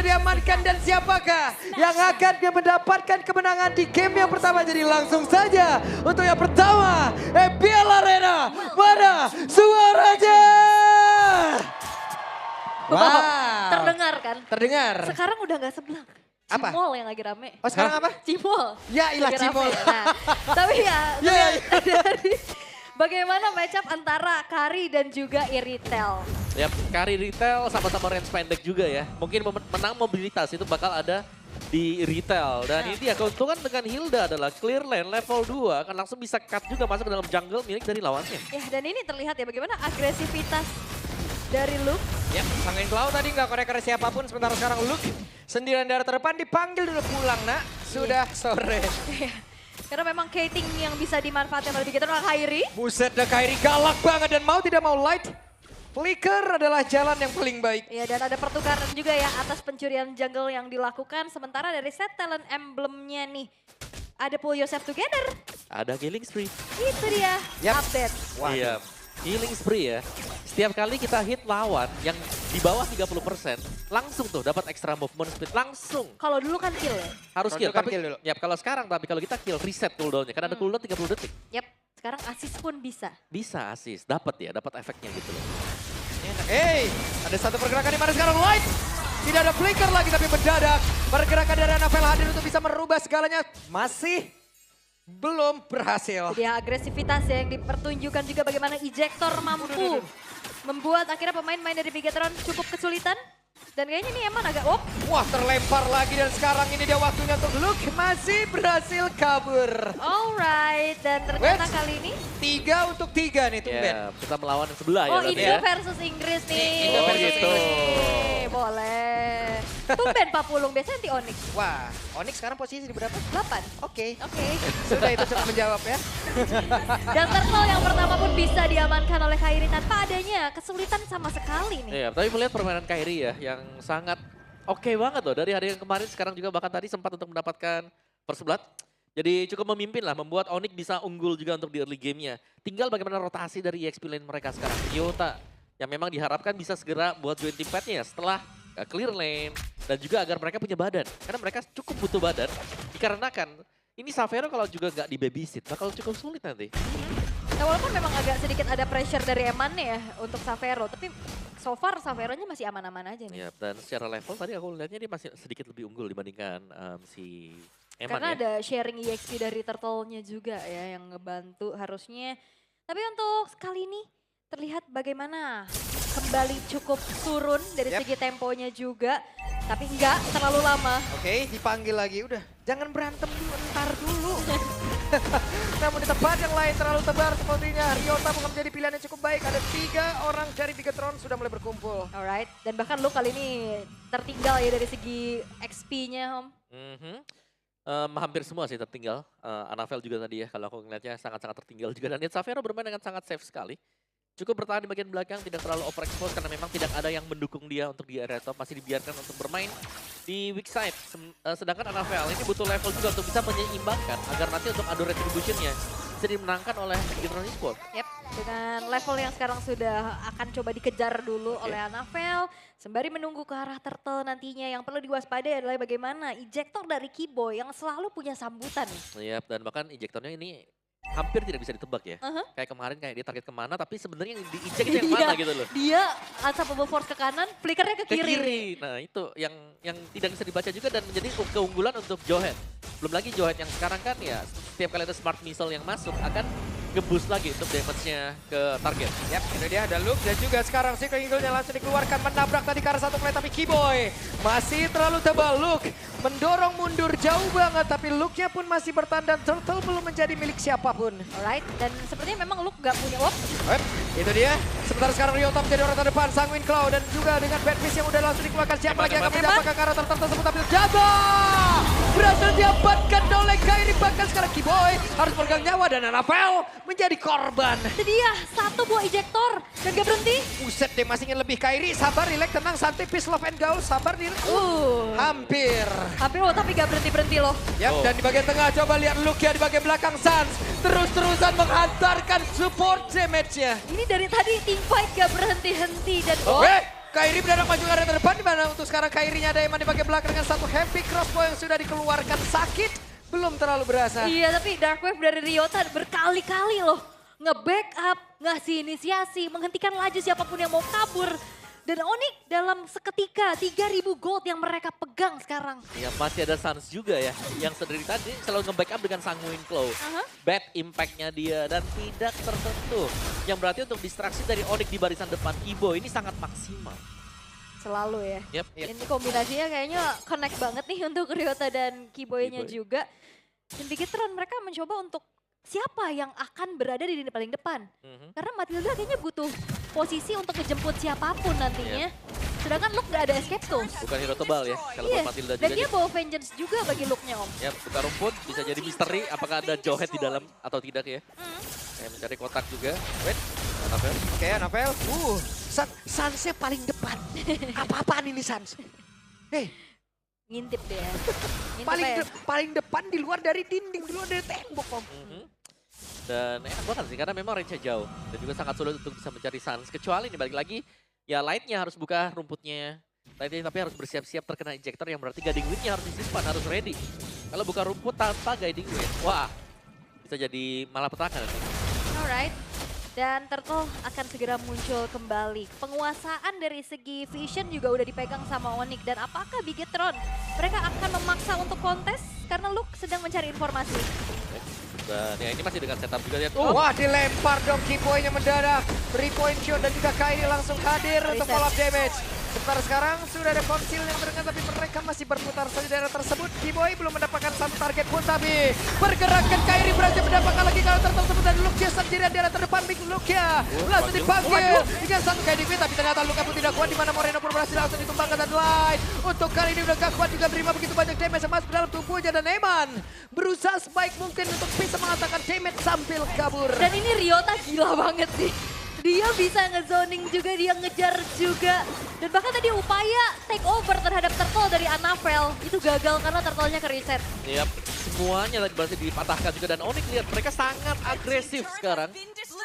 diamankan dan siapakah yang akan mendapatkan kemenangan di game yang pertama. Jadi langsung saja untuk yang pertama, EPL Arena, mana suaranya? Wow. Terdengar kan? Terdengar. Sekarang udah gak sebelah. Apa? Cimol yang lagi rame. Oh sekarang apa? Cimol. Ya ilah Lagi rame. Cimol. Nah, tapi ya, Ya, dari bagaimana matchup antara Kari dan juga Iritel. Ya, Kari Retail sama-sama range pendek juga ya. Mungkin menang mobilitas itu bakal ada di Retail. Dan ini dia keuntungan dengan Hilda adalah clear lane level 2 akan langsung bisa cut juga masuk ke dalam jungle milik dari lawannya. Ya, dan ini terlihat ya bagaimana agresivitas dari Luke. Ya, Sang Cloud tadi nggak korek-korek siapapun, sementara sekarang Luke sendirian dari terdepan dipanggil dulu pulang nak. Sudah sore. Karena memang Kating yang bisa dimanfaatkan oleh Bigetron adalah Kairi. Buset dah Kairi galak banget dan mau tidak mau light. Flicker adalah jalan yang paling baik. Ya, dan ada pertukaran juga ya atas pencurian jungle yang dilakukan. Sementara dari set talent emblemnya nih, ada pull yourself together. Ada killing spree. Itu dia Yap. update. Wah. Iya, killing spree ya. Setiap kali kita hit lawan yang di bawah 30%, langsung tuh dapat extra movement speed, langsung. Kalau dulu kan kill ya? Harus Kalau kill, dulu kan tapi kill dulu. ya kalau sekarang kalau kita kill reset cooldownnya, kan ada cooldown 30 detik. Yap, sekarang assist pun bisa. Bisa assist, dapat ya, dapat efeknya gitu loh. Hey, ada satu pergerakan di mana sekarang light. Tidak ada flicker lagi tapi mendadak. Pergerakan dari Anafel hadir untuk bisa merubah segalanya. Masih belum berhasil. Jadi agresivitas yang dipertunjukkan juga bagaimana ejector mampu membuat akhirnya pemain-pemain dari Bigetron cukup kesulitan. Dan kayaknya ini Eman agak Wah terlempar lagi dan sekarang ini dia waktunya untuk Luke masih berhasil kabur. alright. Dan ternyata Wait. kali ini 3 untuk 3 nih tumben. Ya, kita melawan yang sebelah ya oh berarti Indo ya. versus Inggris nih. Indo versus Nih, Inggris. boleh. Tumben Papulung, biasanya anti Onyx. Wah, Onyx sekarang posisi di berapa? 8. Oke. Oke. Sudah itu cukup menjawab ya. Dan turtle yang pertama pun bisa diamankan oleh Kairi tanpa adanya kesulitan sama sekali nih. Iya, tapi melihat permainan Kairi ya yang sangat oke banget loh. Dari hari yang kemarin sekarang juga bahkan tadi sempat untuk mendapatkan first blood. Jadi cukup memimpin lah, membuat Onyx bisa unggul juga untuk di early game-nya. Tinggal bagaimana rotasi dari EXP lane mereka sekarang. Yota yang memang diharapkan bisa segera buat join team fight-nya ya setelah clear lane. Dan juga agar mereka punya badan. Karena mereka cukup butuh badan. Dikarenakan ini Xavero kalau juga nggak di babysit bakal cukup sulit nanti. Nah, walaupun memang agak sedikit ada pressure dari Eman nih ya untuk Xavero. Tapi so far Xavero-nya masih aman-aman aja nih. Ya, dan secara level tadi aku lihatnya dia masih sedikit lebih unggul dibandingkan si Eman Karena ya. ada sharing EXP dari Turtle-nya juga ya yang ngebantu harusnya. Tapi untuk kali ini terlihat bagaimana kembali cukup turun dari Yep. segi temponya juga. Tapi enggak terlalu lama. Oke, dipanggil lagi. Udah, jangan berantem dulu, ntar dulu. Namun di tempat yang lain terlalu tebar sepertinya. Ryota bukan menjadi pilihan yang cukup baik. Ada 3 orang dari Bigetron sudah mulai berkumpul. Alright, dan bahkan lu kali ini tertinggal ya dari segi XP-nya, Om. Hampir semua sih tertinggal. Anafel juga tadi ya, kalau aku ngeliatnya sangat-sangat tertinggal juga. Dan lihat Xavero bermain dengan sangat safe sekali. Cukup bertahan di bagian belakang, tidak terlalu overexpose karena memang tidak ada yang mendukung dia untuk di area top. Masih dibiarkan untuk bermain di weak side. Sedangkan Anafel ini butuh level juga untuk bisa menyeimbangkan agar nanti untuk adu retribution-nya bisa dimenangkan oleh Bigetron Esports. Yep, dengan level yang sekarang sudah akan coba dikejar dulu oleh Anafel. Sembari menunggu ke arah Turtle nantinya. Yang perlu diwaspadai adalah bagaimana ejector dari Kiboy yang selalu punya sambutan. Iya, dan bahkan ejektornya ini hampir tidak bisa ditebak ya. Kayak kemarin kayak dia target kemana, tapi sebenarnya yang di-eject itu yang mana gitu loh. Dia unstoppable force ke kanan, flickernya ke Ke kiri. kiri. Nah itu yang tidak bisa dibaca juga dan menjadi keunggulan untuk Johet. Belum lagi Johet yang sekarang kan ya setiap kali ada smart missile yang masuk akan nge-boost lagi untuk damage-nya ke target. Yap, itu dia ada Luke dan juga sekarang si Eagle-nya langsung dikeluarkan menabrak tadi ke arah satu play tapi Kiboy masih terlalu tebal. Luke mendorong mundur jauh banget tapi Luke-nya pun masih bertahan dan Turtle belum menjadi milik siapapun. Alright, dan sepertinya memang Luke gak punya Itu dia. Sementara sekarang Ryota menjadi orang terdepan. Sang Cloud dan juga dengan Badfish yang udah langsung dikeluarkan. Siapa lagi yang akan mendapatkan karakter tersebut tapi jaga! Berhasil diamankan oleh Kairi. Bahkan sekarang Kiboy harus pegang nyawa dan Anafel menjadi korban. Itu dia, satu buah ejector dan gak berhenti. Buset deh, masih ingin lebih Kairi. Sabar, relax, tenang, santai, peace, love, and gaul. Sabar, hampir. Hampir loh, tapi gak berhenti-berhenti loh. Yap, dan di bagian tengah coba lihat Luke ya di bagian belakang Sans. Terus-terusan menghantarkan support damage-nya. Ini dari tadi team fight gak berhenti-henti dan Kairi mendadak maju ke area terdepan di mana bagaimana untuk sekarang Kairinya ada Eman di bagian belakang dengan satu heavy crossbow yang sudah dikeluarkan sakit. Belum terlalu berasa. Iya, tapi Dark Wave dari Ryota berkali-kali loh nge-backup, ngasih inisiasi, menghentikan laju siapapun yang mau kabur. Dan Onyx dalam seketika 3.000 gold yang mereka pegang sekarang. Ya masih ada Suns juga ya, yang sedari tadi selalu nge-backup dengan Sanguine Claw. Bad impact-nya dia dan tidak tersentuh. Yang berarti untuk distraksi dari Onyx di barisan depan Kiboy ini sangat maksimal. Selalu ya. Yep. Ini kombinasinya kayaknya connect banget nih untuk Ryota dan Kiboy-nya Kiboy. juga. Dan Bigetron mereka mencoba untuk siapa yang akan berada di lini paling depan. Karena Matilda kayaknya butuh posisi untuk ngejemput siapapun nantinya. Sedangkan Luke gak ada escape tuh. Bukan hero tebal ya, kalau Iya, buat Matilda dan juga. dia bawa vengeance juga bagi Luke-nya Om. Ya, buka rumput, bisa jadi misteri apakah ada Jowhead di dalam atau tidak ya. Mencari kotak juga. Wait, Anafel. Oke, Anafel. Sansnya paling depan. Apa-apaan ini Sans? Hei, Ngintip dia. Ngintip paling ya. paling depan di luar dari dinding, di luar dari tembok, Om. Dan enak banget sih, karena memang range-nya jauh. Dan juga sangat sulit untuk bisa mencari Suns. Kecuali nih balik lagi, ya Light-nya harus buka rumputnya. Light-nya tapi harus bersiap-siap terkena injektor yang berarti guiding wind-nya harus disimpan, harus ready. Kalau buka rumput tanpa guiding wind, wah bisa jadi malapetaka nanti. Alright. Dan Turtle akan segera muncul kembali. Penguasaan dari segi vision juga udah dipegang sama Onyx. Dan apakah Bigetron mereka akan memaksa untuk kontes? Karena Luke sedang mencari informasi. Dan ya ini masih dengan setup juga lihat. Wah, dilempar dong Kiboy-nya mendadak. 3-point shot dan juga Kairi langsung hadir untuk Reset. follow up damage. Sementara sekarang sudah ada konsil yang terdengar tapi mereka masih berputar saja di daerah tersebut. Kiboy belum mendapatkan satu target pun tapi pergerakan Kairi berhasil mendapatkan lagi kalau tersebut dan Luke sendirian di daerah terdepan. Big Luke ya langsung dipanggil dengan satu guiding wind tapi ternyata Luka pun tidak kuat di mana Moreno pun berhasil langsung ditumbangkan dan Light. Untuk kali ini udah gak kuat juga menerima begitu banyak damage masuk dalam tubuhnya dan Eman berusaha sebaik mungkin untuk bisa mengatakan damage sambil kabur. Dan ini Ryota gila banget sih. Dia bisa ngezoning juga, dia ngejar juga. Dan bahkan tadi upaya take over terhadap Turtle dari Anafel. Itu gagal karena Turtle-nya ke reset. Yap, semuanya lagi berhasil dipatahkan juga. Dan Onyx lihat mereka sangat agresif sekarang.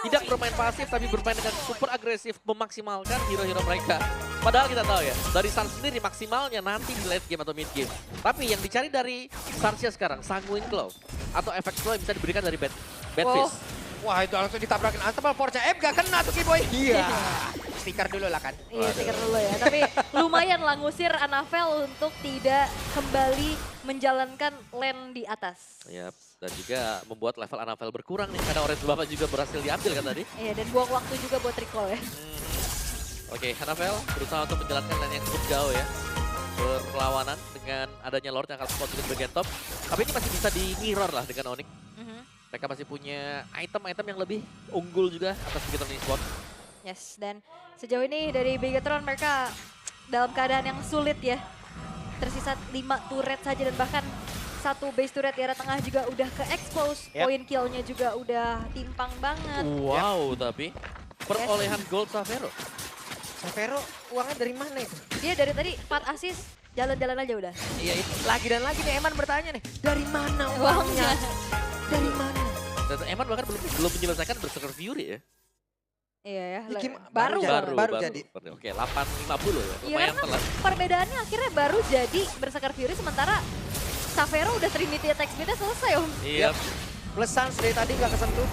Tidak bermain pasif tapi bermain dengan super agresif. Memaksimalkan hero-hero mereka. Padahal kita tahu ya, dari Suns sendiri maksimalnya nanti di late game atau mid game. Tapi yang dicari dari Suns-nya sekarang, Sanguine Claw. Atau efek slow yang bisa diberikan dari Bad Fist. Wah, itu langsung ditabrakin Antebal Forza M gak kena tuh Kiboy. Iya. Stiker dulu lah kan. Iya, stiker dulu ya. Tapi lumayan lah ngusir Anafel untuk tidak kembali menjalankan lane di atas. Yap, dan juga membuat level Anafel berkurang nih. Karena Orange Bapak juga berhasil diambil kan tadi. Iya, dan buang waktu juga buat recall ya. Oke, Anafel berusaha untuk menjalankan lane yang cukup jauh ya. Berlawanan dengan adanya Lord yang akan support juga di bagian top. Tapi ini masih bisa di-mirror lah dengan Onyx. Mereka masih punya item-item yang lebih unggul juga atas Bigetron Esports. Yes, dan sejauh ini dari Bigetron mereka dalam keadaan yang sulit ya. Tersisa 5 turret saja dan bahkan satu base turret di arah tengah juga udah ke-expose. Point kill-nya juga udah timpang banget. Wow, tapi perolehan gold Savero. Savero uangnya dari mana itu? Dia dari tadi 4 assist, jalan-jalan aja udah. Iya, itu lagi dan lagi nih Eman bertanya nih, dari mana uangnya? Dari mana? Dan Eman bahkan belum menyelesaikan Berserker Fury ya. Iya ya, Baru jadi. jadi. Oke, 850 ya. Iya Lumayan karena telat. perbedaannya akhirnya baru jadi Berserker Fury sementara Savero udah Trinity attack speed-nya selesai Om. Iya. Plus Sans dari tadi gak kesentuh.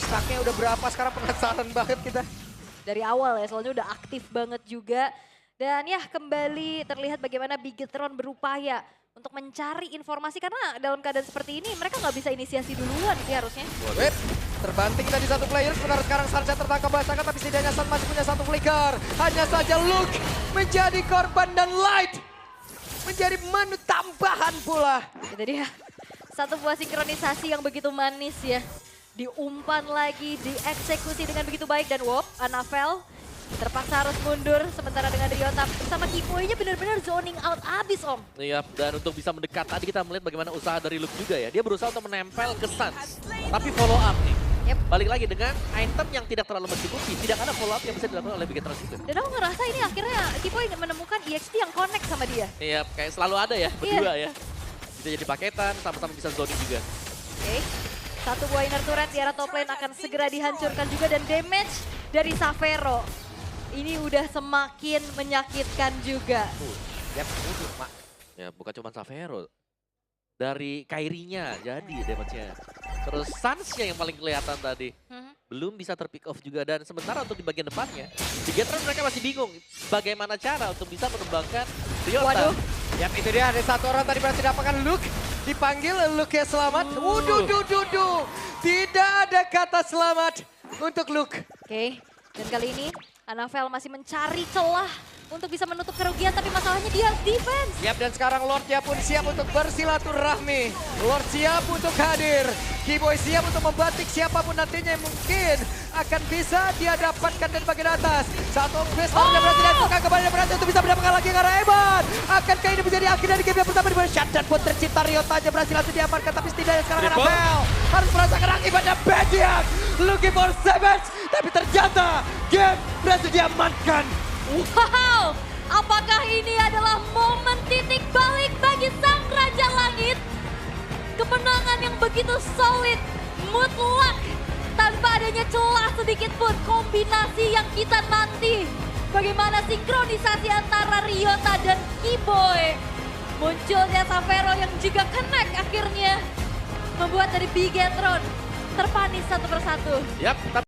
Stacknya udah berapa sekarang penasaran banget kita. Dari awal ya, soalnya udah aktif banget juga. Dan ya kembali terlihat bagaimana Bigetron berupaya untuk mencari informasi karena dalam keadaan seperti ini mereka nggak bisa inisiasi duluan sih harusnya. Wait, terbanting tadi satu player, sebenarnya sekarang Sansa tertangkap basahkan tapi setidaknya San masih punya satu flicker. Hanya saja Luke menjadi korban dan Light menjadi menu tambahan pula. Itu dia, satu buah sinkronisasi yang begitu manis ya. Diumpan lagi, dieksekusi dengan begitu baik dan Wop, Anafel terpaksa harus mundur sementara dengan Ryota bersama Kiboy-nya benar-benar zoning out abis Om. Iya, dan untuk bisa mendekat tadi kita melihat bagaimana usaha dari Luke juga ya. Dia berusaha untuk menempel ke Suns, tapi follow up nih. Yep. Balik lagi dengan item yang tidak terlalu mencukupi, tidak ada follow up yang bisa dilakukan oleh Bigetron juga. Dan aku ngerasa ini akhirnya Kiboy menemukan EXP yang connect sama dia. Iya, kayak selalu ada ya, berdua ya. Bisa jadi paketan, sama-sama bisa zoning juga. Oke, satu buah inner turret di arah top lane akan segera dihancurkan juga dan damage dari Savero. ini udah semakin menyakitkan juga. Dia musuh, Mak. Ya bukan cuma Savero. Dari Kairinya jadi damage-nya. Terus Suns-nya yang paling kelihatan tadi. Belum bisa terpick off juga. Dan sementara untuk di bagian depannya, di Gatron mereka masih bingung bagaimana cara untuk bisa mengembangkan Ryota. Waduh. Yap, itu dia ada satu orang tadi berhasil dapatkan Luke. Dipanggil Luke ya selamat. Wuduh. Tidak ada kata selamat untuk Luke. Oke, dan kali ini Anavel masih mencari celah untuk bisa menutup kerugian, tapi masalahnya dia harus defense. Yap, dan sekarang Lordnya pun siap untuk bersilaturahmi. Lord siap untuk hadir. Keyboy siap untuk membatik siapapun nantinya yang mungkin akan bisa dia dapatkan dari bagian atas. Satu quest yang berhasil dilakukan kembali dan berhasil untuk bisa mendapatkan lagi ke arah Evan. Akankah ini menjadi akhir dari game yang pertama di mana shutdown pun tercipta. Ryota aja berhasil langsung diamankan, tapi setidaknya sekarang Anavel harus merasakan akibatnya Bediak. Looking for Savage, tapi ternyata game berhasil diamankan. Wow, apakah ini adalah momen titik balik bagi sang Raja Langit? Kemenangan yang begitu solid, mutlak, tanpa adanya celah sedikit pun. Kombinasi yang kita nanti. Bagaimana sinkronisasi antara Ryota dan Keyboy. Munculnya Savero yang juga connect akhirnya. Membuat dari Bigetron terpanis satu persatu. Yap,